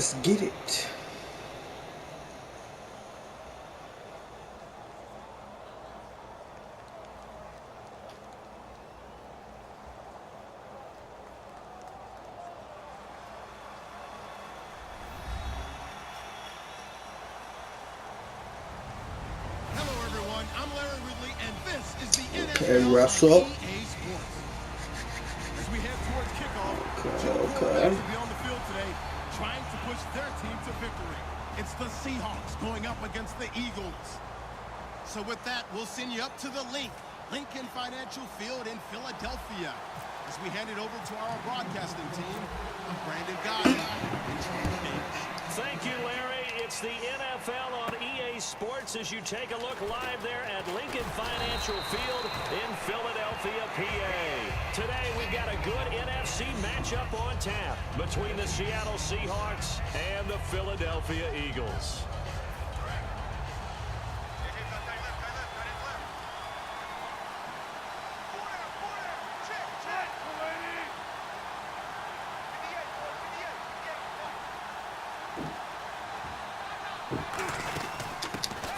Let's get it. Okay, Russell. As we head towards kickoff, Okay. will be on the field today, trying to push their team to victory. It's the Seahawks going up against the Eagles. So with that, we'll send you up to the Lincoln Financial Field in Philadelphia, as we hand it over to our broadcasting team, Brandon Guy. Thank you, Larry. It's the NFL on EA Sports as you take a look live there at Lincoln Financial Field in Philadelphia, PA. Today we've got a good NFC matchup on tap between the Seattle Seahawks and the Philadelphia Eagles.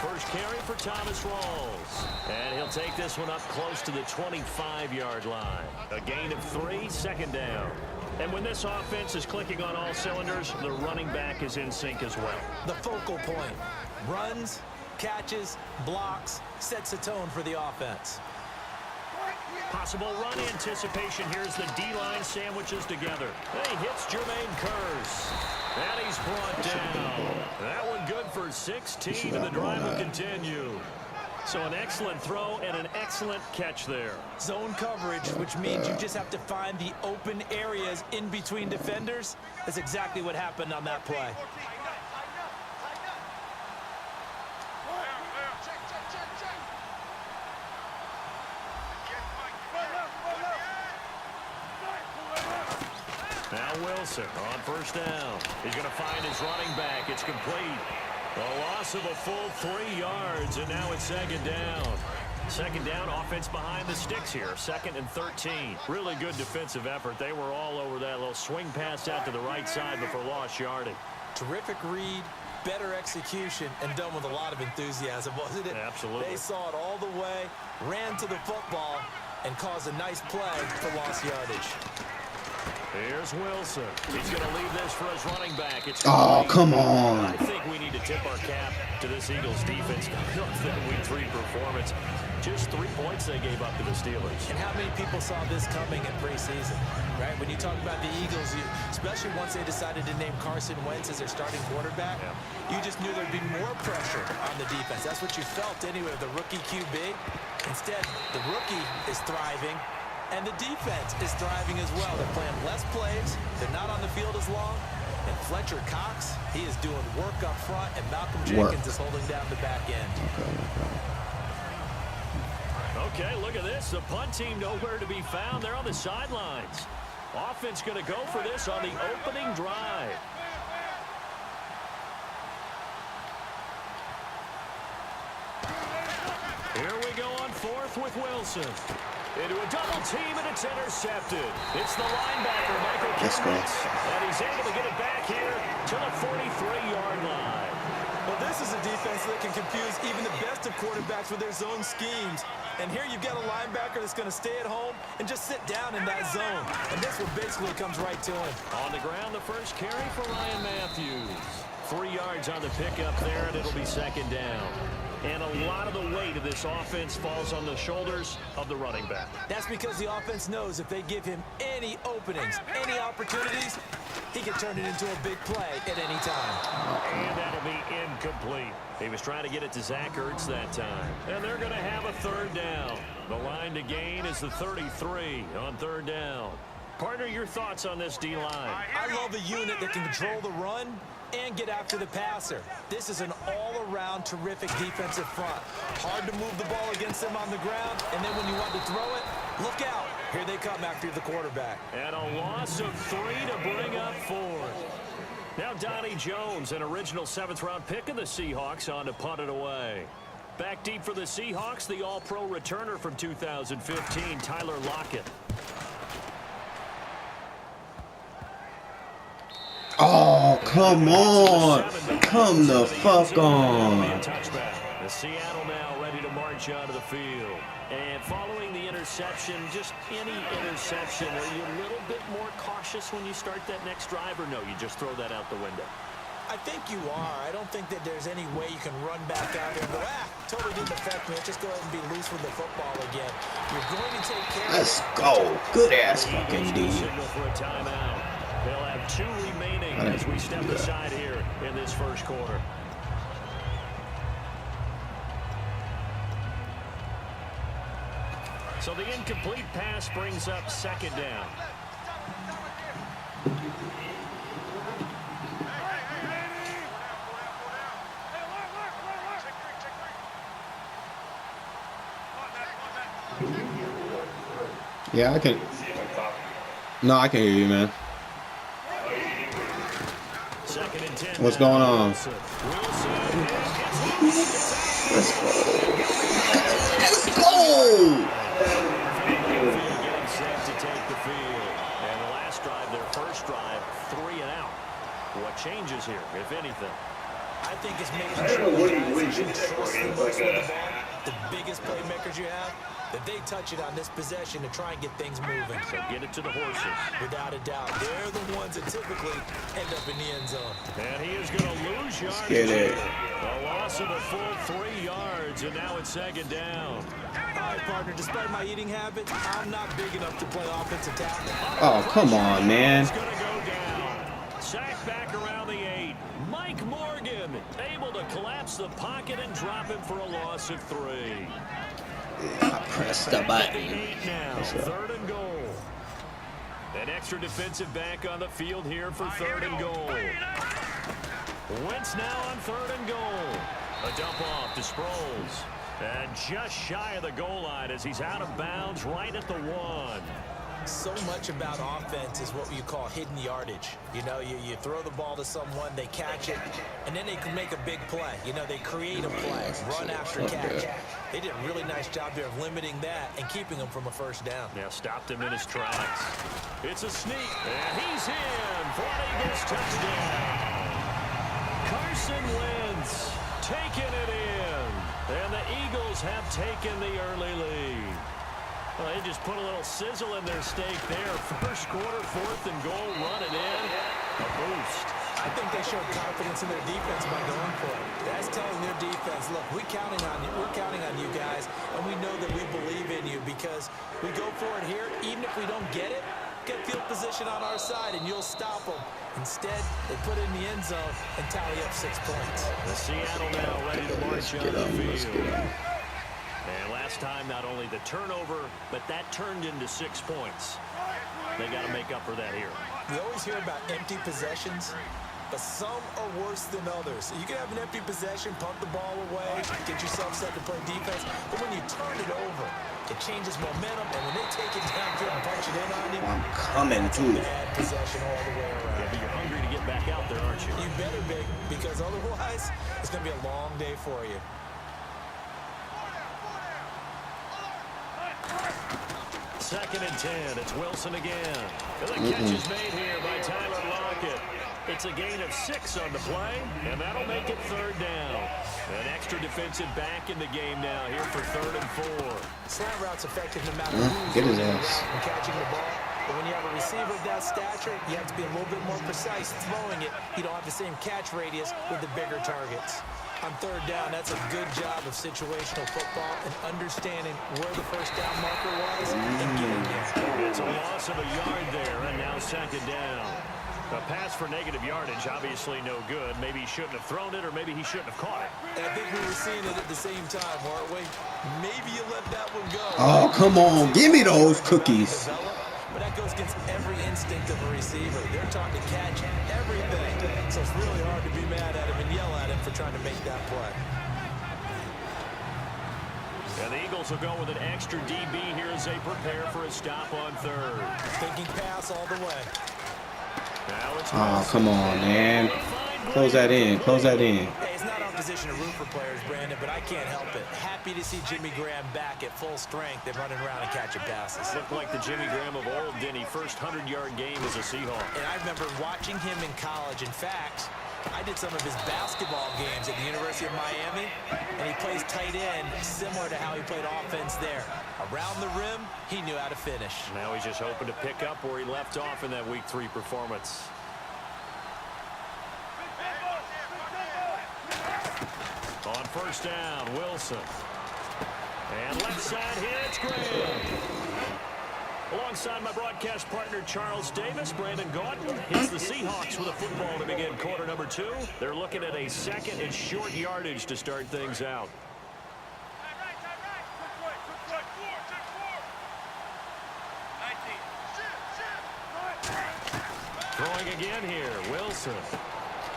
First carry for Thomas Rawls. And he'll take this one up close to the 25-yard line. A gain of 3, second down. And when this offense is clicking on all cylinders, the running back is in sync as well. The focal point. Runs, catches, blocks, sets the tone for the offense. Possible run anticipation. Here's the D-line sandwiches together. And he hits Jermaine Kearse. And he's brought down. That one good for 16, and the drive will continue. So an excellent throw and an excellent catch there. Zone coverage, which means you just have to find the open areas in between defenders. That's exactly what happened on that play. Now Wilson on first down. He's going to find his running back. It's complete. A loss of a full 3 yards, and now it's second down. Second down, offense behind the sticks here. 2nd and 13. Really good defensive effort. They were all over that little swing pass out to the right side before lost yardage. Terrific read, better execution, and done with a lot of enthusiasm, wasn't it? Absolutely. They saw it all the way, ran to the football, and caused a nice play for lost yardage. Here's Wilson. He's going to leave this for his running back. It's Oh, come on. I think we need to tip our cap to this Eagles defense coming off that Week 3 performance. Just 3 points they gave up to the Steelers. And how many people saw this coming in preseason, right? When you talk about the Eagles, especially once they decided to name Carson Wentz as their starting quarterback, you just knew there'd be more pressure on the defense. That's what you felt anyway with the rookie QB. Instead, the rookie is thriving. And the defense is thriving as well. They're playing less plays. They're not on the field as long. And Fletcher Cox, he is doing work up front, and Malcolm Jenkins is holding down the back end. Okay, look at this. The punt team nowhere to be found. They're on the sidelines. Offense going to go for this on the opening drive. Here we go on 4th with Wilson. Into a double team, and it's intercepted. It's the linebacker, Michael Kendricks. And he's able to get it back here to the 43-yard line. Well, this is a defense that can confuse even the best of quarterbacks with their zone schemes. And here you've got a linebacker that's going to stay at home and just sit down in that zone. And this one basically comes right to him. On the ground, the first carry for Ryan Matthews. 3 yards on the pickup there, and it'll be second down. And a lot of the weight of this offense falls on the shoulders of the running back. That's because the offense knows if they give him any openings, any opportunities, he can turn it into a big play at any time. And that'll be incomplete. He was trying to get it to Zach Ertz that time. And they're going to have a third down. The line to gain is the 33 on third down. Partner, your thoughts on this D-line? I love a unit that can control the run and get after the passer. This is an all-around terrific defensive front. Hard to move the ball against them on the ground, and then when you want to throw it, look out. Here they come after the quarterback. And a loss of 3 to bring up 4. Now Donnie Jones, an original 7th-round pick of the Seahawks, on to punt it away. Back deep for the Seahawks, the All-Pro returner from 2015, Tyler Lockett. Oh, come on. Come the fuck on. The Seattle now ready to march onto the field. And following the interception, just any interception, are you a little bit more cautious when you start that next drive, or no, you just throw that out the window? I think you are. I don't think that there's any way you can run back out there and go, totally didn't affect me. Let's just go ahead and be loose with the football again. You're going to take care of it. Let's go. Good ass fucking D. Signal for a timeout. They'll have 2 remaining as we step aside here in this first quarter. So the incomplete pass brings up 2nd down. Yeah, I can. No, I can hear you, man. 2nd and 10. What's going on? Let's go. Let's go. Getting set to take the field. And the last drive, their first drive, 3 and out. What changes here, if anything? I think it's making sure the guys that you trust the most with the ball, the biggest playmakers you have, that they touch it on this possession to try and get things moving. So get it to the horses. Without a doubt, they're the ones that typically end up in the end zone. And he is going to lose yards. Let's get it. A loss of a full 3 yards, and now it's 2nd down. All right, partner, despite my eating habits, I'm not big enough to play offensive tackle. Oh, come on, man. It's going to go down. Sack back around the 8. Mike Morgan able to collapse the pocket and drop him for a loss of 3. I pressed the button. 8 now, 3rd and goal. An extra defensive back on the field here for 3rd and goal. Wentz now on 3rd and goal. A dump off to Sproles. And just shy of the goal line as he's out of bounds right at the 1. So much about offense is what you call hidden yardage. You know, you throw the ball to someone, they catch it, and then they can make a big play. You know, they create a play, run after catch. They did a really nice job there of limiting that and keeping him from a first down. Now stopped him in his tracks. It's a sneak, and he's in for an Eagles touchdown. Carson Wentz taking it in, and the Eagles have taken the early lead. Well, they just put a little sizzle in their steak there. First quarter, 4th and goal, run it in. A boost. I think they showed confidence in their defense by going for it. That's telling their defense, look, we're counting on you. We're counting on you guys, and we know that we believe in you because we go for it here. Even if we don't get it, get field position on our side, and you'll stop them. Instead, they put it in the end zone and tally up 6 points. The Seattle now ready to march on the field. And last time, not only the turnover, but that turned into 6 points. They got to make up for that here. We always hear about empty possessions, but some are worse than others. You can have an empty possession, punt the ball away, get yourself set to play defense, but when you turn it over, it changes momentum, and when they take it downfield and punch it in on you, I'm coming too. bad possession all the way around. Yeah, but you're hungry to get back out there, aren't you? You better be, because otherwise, it's going to be a long day for you. Second and 10. It's Wilson again. And the catch is made here by Tyler Lockett. It's a gain of 6 on the play, and that'll make it 3rd down. An extra defensive back in the game now here for 3rd and 4. Slant route's effective no matter who's Get his running the ass. route and catching the ball. But when you have a receiver of that stature, you have to be a little bit more precise throwing it. You don't have the same catch radius with the bigger targets. On 3rd down, that's a good job of situational football and understanding where the first down marker was and getting there. It's a loss of a yard there, and now 2nd down. A pass for negative yardage, obviously no good. Maybe he shouldn't have thrown it, or maybe he shouldn't have caught it. And I think we were seeing it at the same time, weren't we? Maybe you let that one go. Oh, come on. Give me those cookies. But that goes against every instinct of a receiver. They're taught to catch everything. So it's really hard to be mad at him and yell at him for trying to make that play. And the Eagles will go with an extra DB here as they prepare for a stop on 3rd. Thinking pass all the way. Now it's Oh, come on, man. Close that in. Close that in. Hey, it's not off to position to root for players, Brandon, but I can't help it. Happy to see Jimmy Graham back at full strength and running around and catching passes. Looked like the Jimmy Graham of old, didn't he? First 100-yard game as a Seahawk. And I remember watching him in college. In fact, I did some of his basketball games at the University of Miami, and he plays tight end similar to how he played offense there. Around the rim, he knew how to finish. Now he's just hoping to pick up where he left off in that Week 3 performance. On first down, Wilson. And left side hits Graham. Alongside my broadcast partner, Charles Davis, Brandon Gaudin. It's the Seahawks with a football to begin quarter number 2. They're looking at a second and short yardage to start things out. Throwing again here, Wilson.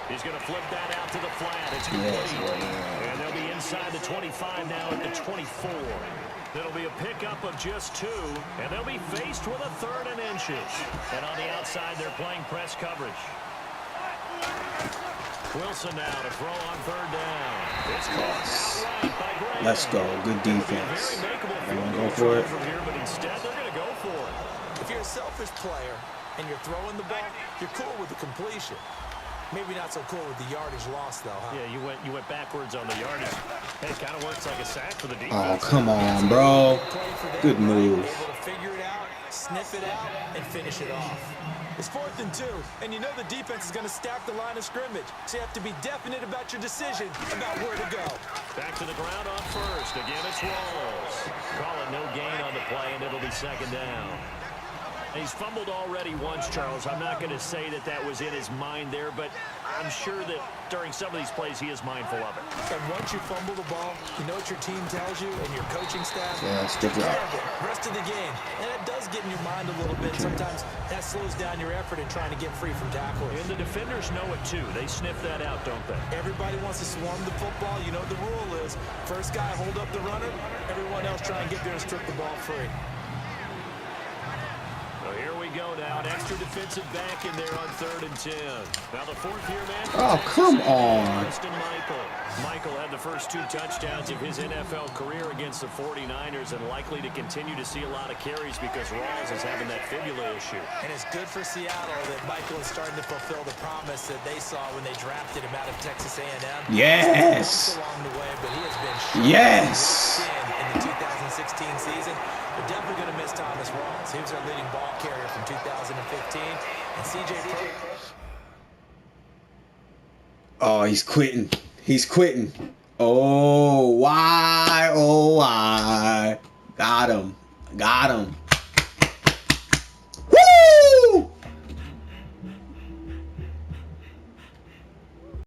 He's going to flip that out to the flat. It's complete. And they'll be inside the 25 now at the 24. It'll be a pickup of just 2, and they'll be faced with a 3rd and inches. And on the outside, they're playing press coverage. Wilson now to throw on 3rd down. It's caught outright by Graham. Let's go. Good defense. They're going to go for it. From here, but instead, they're going to go for it. If you're a selfish player and you're throwing the ball, you're cool with the completion. Maybe not so cool with the yardage loss, though, huh? Yeah, you went backwards on the yardage. Hey, it kind of works like a sack for the defense. Oh, come on, bro. Good move. Able to figure it out, sniff it out, and finish it off. It's 4th and 2, and you know the defense is going to stack the line of scrimmage. So you have to be definite about your decision about where to go. Back to the ground on first. Again, it's Rawls. Call it no gain on the play, and it'll be 2nd down. He's fumbled already once, Charles. I'm not going to say that that was in his mind there, but I'm sure that during some of these plays he is mindful of it. And once you fumble the ball, you know what your team tells you and your coaching staff? Yeah, stick it out. Rest of the game. And it does get in your mind a little bit. Sometimes that slows down your effort in trying to get free from tackles. And the defenders know it too. They sniff that out, don't they? Everybody wants to swarm the football. You know what the rule is. First guy hold up the runner. Everyone else try and get there and strip the ball free. So here we go now. An extra defensive back in there on 3rd and 10. Now the 4th-year man. Oh, come on. Michael had the first 2 touchdowns of his NFL career against the 49ers and likely to continue to see a lot of carries because Rawls is having that fibula issue. And it's good for Seattle that Michael is starting to fulfill the promise that they saw when they drafted him out of Texas A&M. Yes. Along the way, but he has been Yes. in the 2016 season. They're definitely going to miss Thomas Rawls. He was their leading ball carrier from 2015. And CJ. Oh, he's quitting. He's quitting. Oh, why? Oh, why? Got him. Got him.